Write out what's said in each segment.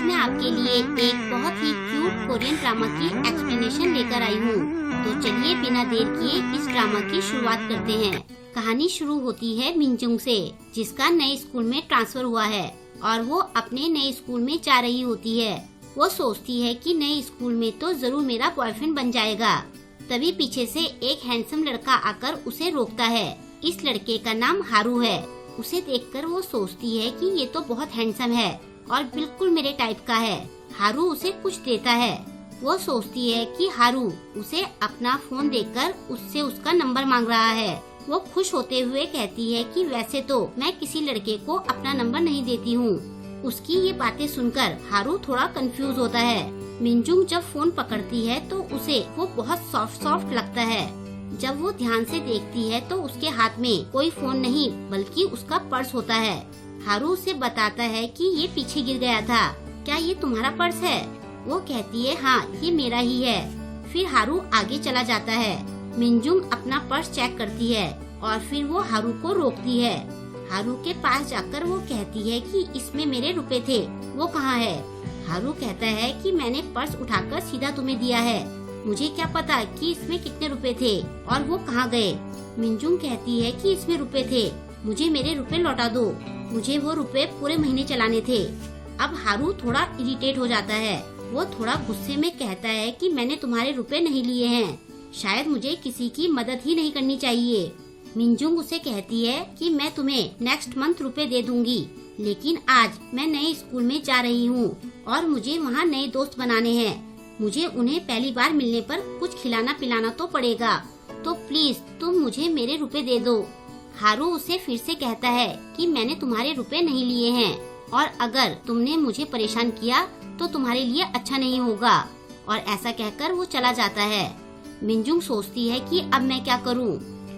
आज मैं आपके लिए एक बहुत ही क्यूट कोरियन ड्रामा की एक्सप्लेनेशन लेकर आई हूँ। तो चलिए बिना देर किए इस ड्रामा की शुरुआत करते हैं। कहानी शुरू होती है मिनजुंग से, जिसका नए स्कूल में ट्रांसफर हुआ है और वो अपने नए स्कूल में जा रही होती है। वो सोचती है कि नए स्कूल में तो जरूर मेरा बॉयफ्रेंड बन जाएगा। तभी पीछे से एक हैंडसम लड़का आकर उसे रोकता है। इस लड़के का नाम हारू है। उसे देखकर वो सोचती है कि ये तो बहुत हैंडसम है और बिल्कुल मेरे टाइप का है। हारू उसे कुछ देता है। वो सोचती है कि हारू उसे अपना फोन देकर उससे उसका नंबर मांग रहा है। वो खुश होते हुए कहती है कि वैसे तो मैं किसी लड़के को अपना नंबर नहीं देती हूँ। उसकी ये बातें सुनकर हारू थोड़ा कंफ्यूज होता है। मिनजुंग जब फोन पकड़ती है तो उसे वो बहुत सॉफ्ट लगता है। जब वो ध्यान से देखती है तो उसके हाथ में कोई फोन नहीं बल्कि उसका पर्स होता है। हारू उसे बताता है कि ये पीछे गिर गया था, क्या ये तुम्हारा पर्स है? वो कहती है हाँ ये मेरा ही है। फिर हारू आगे चला जाता है। मिनजुंग अपना पर्स चेक करती है और फिर वो हारू को रोकती है। हारू के पास जाकर वो कहती है कि इसमें मेरे रुपए थे, वो कहाँ है? हारू कहता है कि मैंने पर्स उठाकर सीधा तुम्हें दिया है, मुझे क्या पता कि इसमें कितने रुपए थे और वो कहाँ गए। मिनजुंग कहती है कि इसमें रुपए थे, मुझे मेरे रुपए लौटा दो, मुझे वो रुपए पूरे महीने चलाने थे। अब हारू थोड़ा इरिटेट हो जाता है। वो थोड़ा गुस्से में कहता है कि मैंने तुम्हारे रुपए नहीं लिए हैं, शायद मुझे किसी की मदद ही नहीं करनी चाहिए। मिनजुंग उसे कहती है कि मैं तुम्हें नेक्स्ट मंथ रुपए दे दूंगी, लेकिन आज मैं नए स्कूल में जा रही हूँ और मुझे वहाँ नए दोस्त बनाने हैं। मुझे उन्हें पहली बार मिलने पर कुछ खिलाना पिलाना तो पड़ेगा, तो प्लीज तुम मुझे मेरे रुपए दे दो। हारू उसे फिर से कहता है कि मैंने तुम्हारे रुपए नहीं लिए हैं और अगर तुमने मुझे परेशान किया तो तुम्हारे लिए अच्छा नहीं होगा। और ऐसा कहकर वो चला जाता है। मिनजुंग सोचती है कि अब मैं क्या करूं?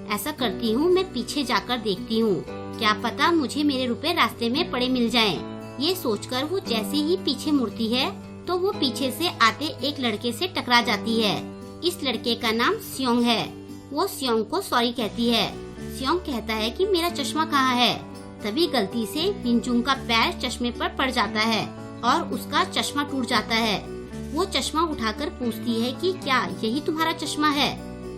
ऐसा करती हूँ मैं पीछे जाकर देखती हूँ, क्या पता मुझे मेरे रुपए रास्ते में पड़े मिल जाएं। ये सोचकर वो जैसे ही पीछे मुड़ती है तो वो पीछे से आते एक लड़के से टकरा जाती है। इस लड़के का नाम सियोंग है। वो सियोंग को सॉरी कहती है। सियोंग कहता है कि मेरा चश्मा कहाँ है? तभी गलती से मिनजुंग का पैर चश्मे पर पड़ जाता है और उसका चश्मा टूट जाता है। वो चश्मा उठाकर पूछती है कि क्या यही तुम्हारा चश्मा है?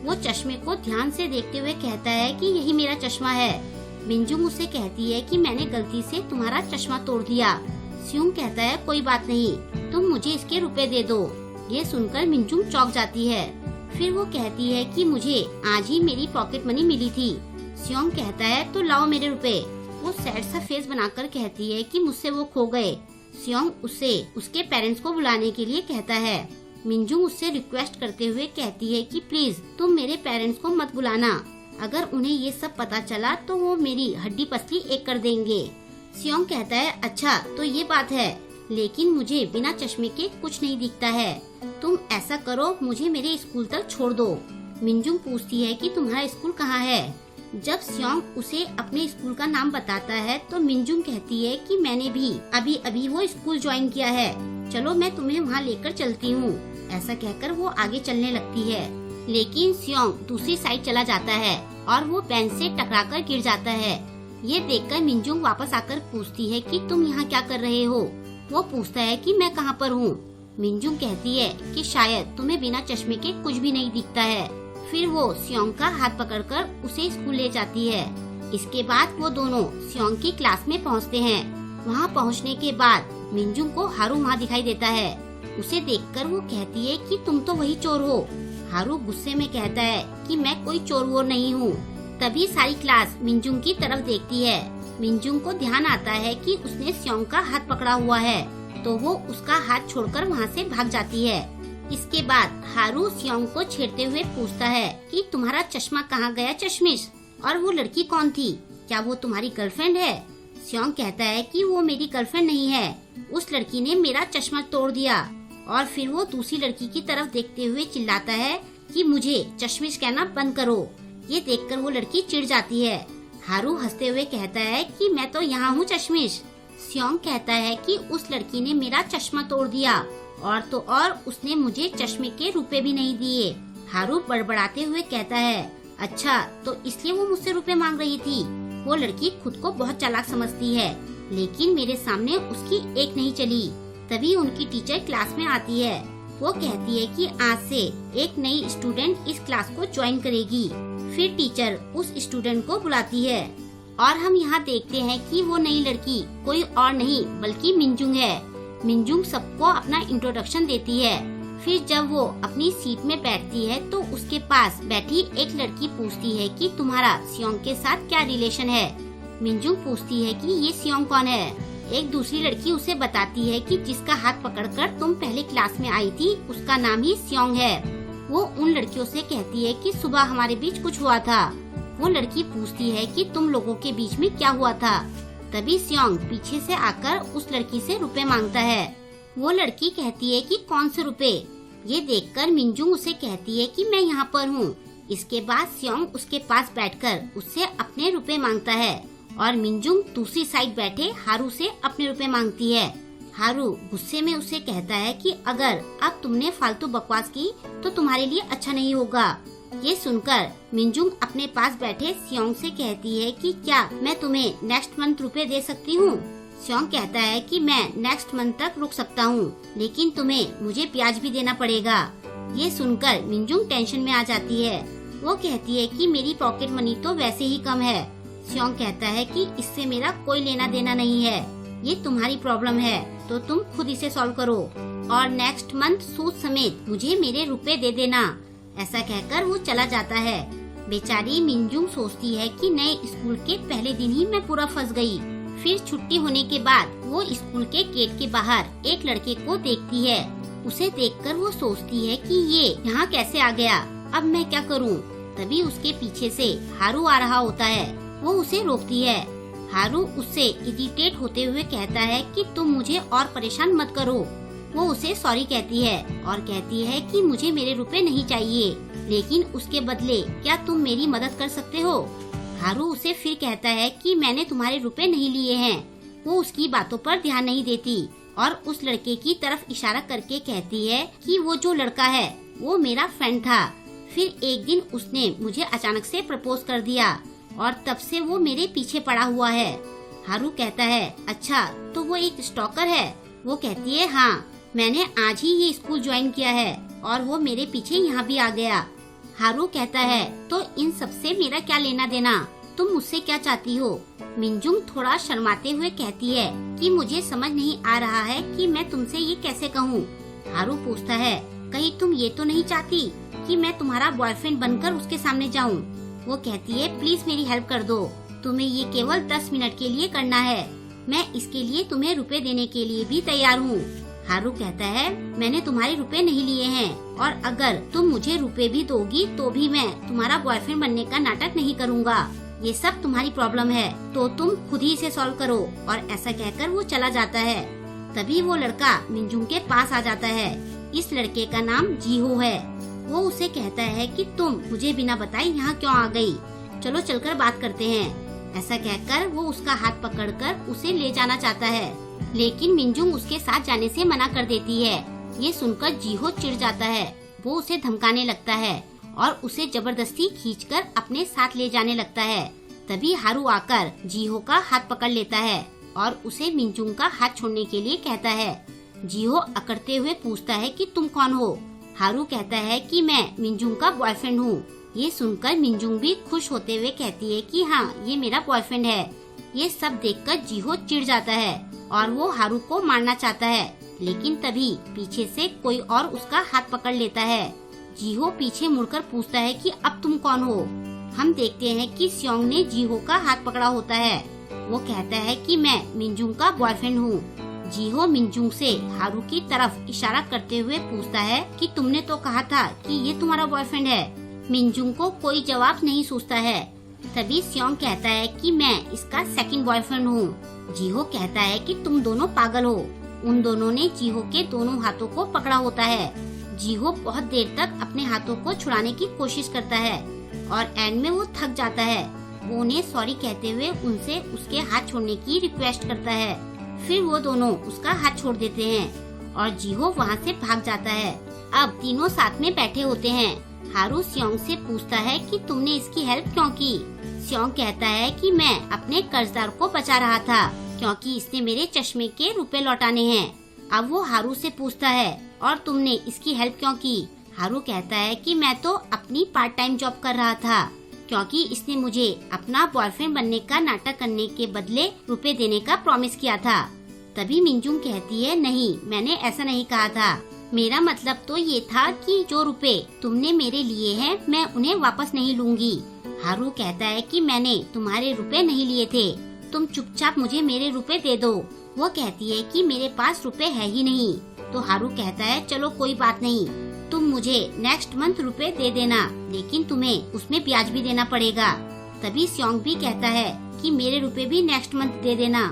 वो चश्मे को ध्यान से देखते हुए कहता है कि यही मेरा चश्मा है। मिनजुंग उसे कहती है कि मैंने गलती से तुम्हारा चश्मा तोड़ दिया। सियोंग कहता है कोई बात नहीं, तुम मुझे इसके रुपए दे दो। ये सुनकर मिनजुंग चौंक जाती है। फिर वो कहती है कि मुझे आज ही मेरी पॉकेट मनी मिली थी। सियोंग कहता है तो लाओ मेरे रुपए। वो सैड सा फेस बनाकर कहती है कि मुझसे वो खो गए। सियोंग उसे उसके पेरेंट्स को बुलाने के लिए कहता है। मिनजुंग उससे रिक्वेस्ट करते हुए कहती है कि प्लीज तुम मेरे पेरेंट्स को मत बुलाना, अगर उन्हें ये सब पता चला तो वो मेरी हड्डी पसली एक कर देंगे। सियोंग कहता है अच्छा तो ये बात है, लेकिन मुझे बिना चश्मे के कुछ नहीं दिखता है। तुम ऐसा करो मुझे मेरे स्कूल तक छोड़ दो। मिनजुंग पूछती है कि तुम्हारा स्कूल कहाँ है? जब सियोंग उसे अपने स्कूल का नाम बताता है तो मिनजुंग कहती है कि मैंने भी अभी वो स्कूल ज्वाइन किया है, चलो मैं तुम्हें वहाँ लेकर चलती हूँ। ऐसा कहकर वो आगे चलने लगती है, लेकिन सियोंग दूसरी साइड चला जाता है और वो बेंच से टकराकर गिर जाता है। ये देखकर मिनजुंग वापस आकर पूछती है कि तुम यहाँ क्या कर रहे हो? वो पूछता है कि मैं कहाँ पर हूँ। मिनजुंग कहती है कि शायद तुम्हें बिना चश्मे के कुछ भी नहीं दिखता है। फिर वो सियोंग का हाथ पकड़कर उसे स्कूल ले जाती है। इसके बाद वो दोनों सियोंग की क्लास में पहुँचते हैं। वहाँ पहुँचने के बाद मिनजुंग को हारू वहाँ दिखाई देता है। उसे देखकर वो कहती है कि तुम तो वही चोर हो। हारू गुस्से में कहता है कि मैं कोई चोर वोर नहीं हूँ। तभी सारी क्लास मिनजुंग की तरफ देखती है। मिनजुंग को ध्यान आता है कि उसने सियोंग का हाथ पकड़ा हुआ है, तो वो उसका हाथ छोड़कर वहाँ से भाग जाती है। इसके बाद हारू सियोंग को छेड़ते हुए पूछता है कि तुम्हारा चश्मा कहाँ गया चश्मिश? और वो लड़की कौन थी? क्या वो तुम्हारी गर्लफ्रेंड है? सियोंग कहता है कि वो मेरी गर्लफ्रेंड नहीं है, उस लड़की ने मेरा चश्मा तोड़ दिया। और फिर वो दूसरी लड़की की तरफ देखते हुए चिल्लाता है कि मुझे चश्मिश कहना बंद करो। ये देखकर वो लड़की चिढ़ जाती है। हारू हंसते हुए कहता है कि मैं तो यहाँ हूँ चश्मिश। सियोंग कहता है कि उस लड़की ने मेरा चश्मा तोड़ दिया और तो और उसने मुझे चश्मे के रुपए भी नहीं दिए। हारू बड़बड़ाते हुए कहता है अच्छा तो इसलिए वो मुझसे रुपए मांग रही थी। वो लड़की खुद को बहुत चालाक समझती है, लेकिन मेरे सामने उसकी एक नहीं चली। तभी उनकी टीचर क्लास में आती है। वो कहती है कि आज से एक नई स्टूडेंट इस क्लास को ज्वाइन करेगी। फिर टीचर उस स्टूडेंट को बुलाती है और हम यहाँ देखते हैं कि वो नई लड़की कोई और नहीं बल्कि मिनजुंग है। मिनजुंग सबको अपना इंट्रोडक्शन देती है। फिर जब वो अपनी सीट में बैठती है तो उसके पास बैठी एक लड़की पूछती है कि तुम्हारा सियोंग के साथ क्या रिलेशन है। मिनजुंग पूछती है कि ये सियोंग कौन है। एक दूसरी लड़की उसे बताती है कि जिसका हाथ पकड़कर तुम पहले क्लास में आई थी उसका नाम ही सियोंग है। वो उन लड़कियों से कहती है कि सुबह हमारे बीच कुछ हुआ था। वो लड़की पूछती है कि तुम लोगों के बीच में क्या हुआ था। तभी सियोंग पीछे से आकर उस लड़की से रुपए मांगता है। वो लड़की कहती है कि कौन से रुपए। ये देखकर मिनजुंग उसे कहती है कि मैं यहाँ पर हूँ। इसके बाद सियोंग उसके पास बैठकर उससे अपने रुपए मांगता है और मिनजुंग दूसरी साइड बैठे हारू से अपने रुपए मांगती है। हारू गुस्से में उसे कहता है कि अगर अब तुमने फालतू बकवास की तो तुम्हारे लिए अच्छा नहीं होगा। ये सुनकर मिनजुंग अपने पास बैठे सियोंग से कहती है कि क्या मैं तुम्हें नेक्स्ट मंथ रुपए दे सकती हूँ। सियोंग कहता है कि मैं नेक्स्ट मंथ तक रुक सकता हूँ, लेकिन तुम्हें मुझे ब्याज भी देना पड़ेगा। ये सुनकर मिनजुंग टेंशन में आ जाती है। वो कहती है कि मेरी पॉकेट मनी तो वैसे ही कम है। सियोंग कहता है कि इससे मेरा कोई लेना देना नहीं है, ये तुम्हारी प्रॉब्लम है तो तुम खुद इसे सॉल्व करो और नेक्स्ट मंथ सूद समेत मुझे मेरे रुपए दे देना। ऐसा कहकर वो चला जाता है। बेचारी मिनजुंग सोचती है कि नए स्कूल के पहले दिन ही मैं पूरा फंस गई। फिर छुट्टी होने के बाद वो स्कूल के गेट के बाहर एक लड़के को देखती है। उसे देखकर वो सोचती है कि ये यहाँ कैसे आ गया, अब मैं क्या करूँ। तभी उसके पीछे से हारू आ रहा होता है। वो उसे रोकती है। हारू उससे इरिटेट होते हुए कहता है कि तुम मुझे और परेशान मत करो। वो उसे सॉरी कहती है और कहती है कि मुझे मेरे रुपए नहीं चाहिए, लेकिन उसके बदले क्या तुम मेरी मदद कर सकते हो। हारू उसे फिर कहता है कि मैंने तुम्हारे रुपए नहीं लिए हैं। वो उसकी बातों पर ध्यान नहीं देती और उस लड़के की तरफ इशारा करके कहती है कि वो जो लड़का है वो मेरा फ्रेंड था। फिर एक दिन उसने मुझे अचानक से प्रपोज कर दिया और तब से वो मेरे पीछे पड़ा हुआ है। हारू कहता है अच्छा तो वो एक स्टॉकर है। वो कहती है हाँ, मैंने आज ही ये स्कूल ज्वाइन किया है और वो मेरे पीछे यहाँ भी आ गया। हारू कहता है तो इन सब से मेरा क्या लेना देना, तुम मुझसे क्या चाहती हो। मिनजुंग थोड़ा शर्माते हुए कहती है कि मुझे समझ नहीं आ रहा है कि मैं तुमसे ये कैसे कहूँ। हारू पूछता है कहीं तुम ये तो नहीं चाहती कि मैं तुम्हारा बॉयफ्रेंड बनकर उसके सामने जाऊँ। वो कहती है प्लीज मेरी हेल्प कर दो, तुम्हें ये केवल 10 मिनट के लिए करना है, मैं इसके लिए तुम्हें रुपए देने के लिए भी तैयार हूँ। हारू कहता है मैंने तुम्हारे रुपए नहीं लिए हैं और अगर तुम मुझे रुपए भी दोगी तो भी मैं तुम्हारा बॉयफ्रेंड बनने का नाटक नहीं करूँगा। ये सब तुम्हारी प्रॉब्लम है तो तुम खुद ही इसे सॉल्व करो। और ऐसा कहकर वो चला जाता है। तभी वो लड़का मिनजुंग के पास आ जाता है। इस लड़के का नाम जीहो है। वो उसे कहता है कि तुम मुझे बिना बताए यहाँ क्यों आ गई, चलो चलकर बात करते हैं। ऐसा कहकर वो उसका हाथ पकड़कर उसे ले जाना चाहता है, लेकिन मिनजुंग उसके साथ जाने से मना कर देती है। ये सुनकर जीहो चिढ़ जाता है। वो उसे धमकाने लगता है और उसे जबरदस्ती खींचकर अपने साथ ले जाने लगता है। तभी हारू आकर जीहो का हाथ पकड़ लेता है और उसे मिनजुंग का हाथ छोड़ने के लिए कहता है। जीहो अकड़ते हुए पूछता है कि तुम कौन हो। हारू कहता है कि मैं मिनजुंग का बॉयफ्रेंड हूँ। ये सुनकर मिनजुंग भी खुश होते हुए कहती है कि हाँ ये मेरा बॉयफ्रेंड है। ये सब देखकर जीहो चिढ़ जाता है और वो हारू को मारना चाहता है, लेकिन तभी पीछे से कोई और उसका हाथ पकड़ लेता है। जीहो पीछे मुड़कर पूछता है कि अब तुम कौन हो। हम देखते हैं कि सियोंग ने जीहो का हाथ पकड़ा होता है। वो कहता है कि मैं मिनजुंग का बॉयफ्रेंड हूँ। जीहो मिनजुंग से हारू की तरफ इशारा करते हुए पूछता है कि तुमने तो कहा था कि ये तुम्हारा बॉयफ्रेंड है। मिनजुंग को कोई जवाब नहीं सूझता है। तभी सियोंग कहता है कि मैं इसका सेकंड बॉयफ्रेंड हूँ। जीहो कहता है कि तुम दोनों पागल हो। उन दोनों ने जीहो के दोनों हाथों को पकड़ा होता है। जीहो बहुत देर तक अपने हाथों को छुड़ाने की कोशिश करता है और एंड में वो थक जाता है। वो उन्हें सॉरी कहते हुए उनसे उसके हाथ छोड़ने की रिक्वेस्ट करता है। फिर वो दोनों उसका हाथ छोड़ देते हैं और जीहो वहाँ से भाग जाता है। अब तीनों साथ में बैठे होते हैं। हारू सियोंग से पूछता है कि तुमने इसकी हेल्प क्यों की। सियोंग कहता है कि मैं अपने कर्जदार को बचा रहा था क्योंकि इसने मेरे चश्मे के रुपए लौटाने हैं। अब वो हारू से पूछता है, और तुमने इसकी हेल्प क्यों की? हारू कहता है कि मैं तो अपनी पार्ट टाइम जॉब कर रहा था, क्योंकि इसने मुझे अपना बॉयफ्रेंड बनने का नाटक करने के बदले रुपए देने का प्रॉमिस किया था। तभी मिनजुंग कहती है, नहीं, मैंने ऐसा नहीं कहा था। मेरा मतलब तो ये था कि जो रुपए तुमने मेरे लिए हैं, मैं उन्हें वापस नहीं लूंगी। हारू कहता है कि मैंने तुम्हारे रुपए नहीं लिए थे, तुम चुपचाप मुझे मेरे रुपए दे दो। वो कहती है कि मेरे पास रुपए है ही नहीं। तो हारू कहता है, चलो कोई बात नहीं, तुम मुझे नेक्स्ट मंथ रुपए दे देना, लेकिन तुम्हें उसमें ब्याज भी देना पड़ेगा। तभी स्योंग भी कहता है कि मेरे रुपए भी नेक्स्ट मंथ दे देना।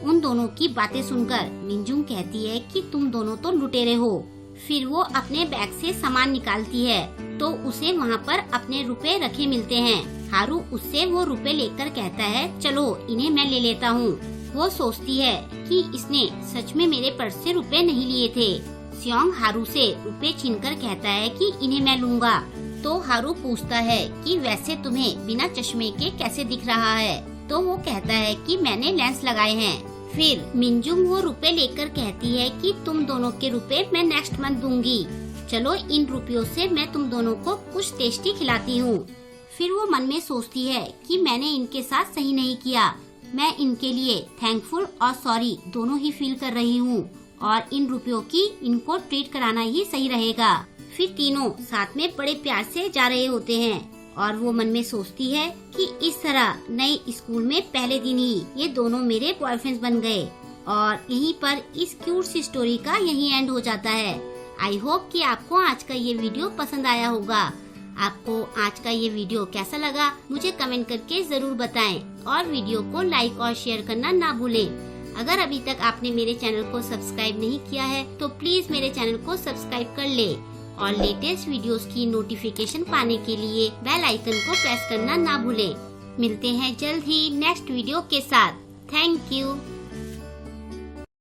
उन दोनों की बातें सुनकर मिनजुंग कहती है कि तुम दोनों तो लुटेरे हो। फिर वो अपने बैग से सामान निकालती है तो उसे वहाँ पर अपने रुपए रखे मिलते हैं। हारू उससे वो रुपए लेकर कहता है, चलो इन्हें मैं ले लेता हूँ। वो सोचती है कि इसने सच में मेरे पर्स से रुपए नहीं लिए थे। स्योंग हारू से रुपए छीनकर कहता है कि इन्हें मैं लूँगा। तो हारू पूछता है कि वैसे तुम्हें बिना चश्मे के कैसे दिख रहा है? तो वो कहता है कि मैंने लेंस लगाए हैं। फिर मिनजुंग वो रुपए लेकर कहती है कि तुम दोनों के रुपए मैं नेक्स्ट मंथ दूंगी। चलो इन रुपयों से मैं तुम दोनों को कुछ टेस्टी खिलाती हूँ। फिर वो मन में सोचती है कि मैंने इनके साथ सही नहीं किया, मैं इनके लिए थैंकफुल और सॉरी दोनों ही फील कर रही हूँ, और इन रुपयों की इनको ट्रीट कराना ही सही रहेगा। फिर तीनों साथ में बड़े प्यार से जा रहे होते हैं और वो मन में सोचती है कि इस तरह नए स्कूल में पहले दिन ही ये दोनों मेरे बॉयफ्रेंड्स बन गए। और यहीं पर इस क्यूट सी स्टोरी का यही एंड हो जाता है। आई होप कि आपको आज का ये वीडियो पसंद आया होगा। आपको आज का ये वीडियो कैसा लगा मुझे कमेंट करके जरूर बताएं, और वीडियो को लाइक और शेयर करना ना भूलें। अगर अभी तक आपने मेरे चैनल को सब्सक्राइब नहीं किया है तो प्लीज मेरे चैनल को सब्सक्राइब कर ले, और लेटेस्ट वीडियोस की नोटिफिकेशन पाने के लिए बेल आइकन को प्रेस करना ना भूलें। मिलते हैं जल्द ही नेक्स्ट वीडियो के साथ। Thank you.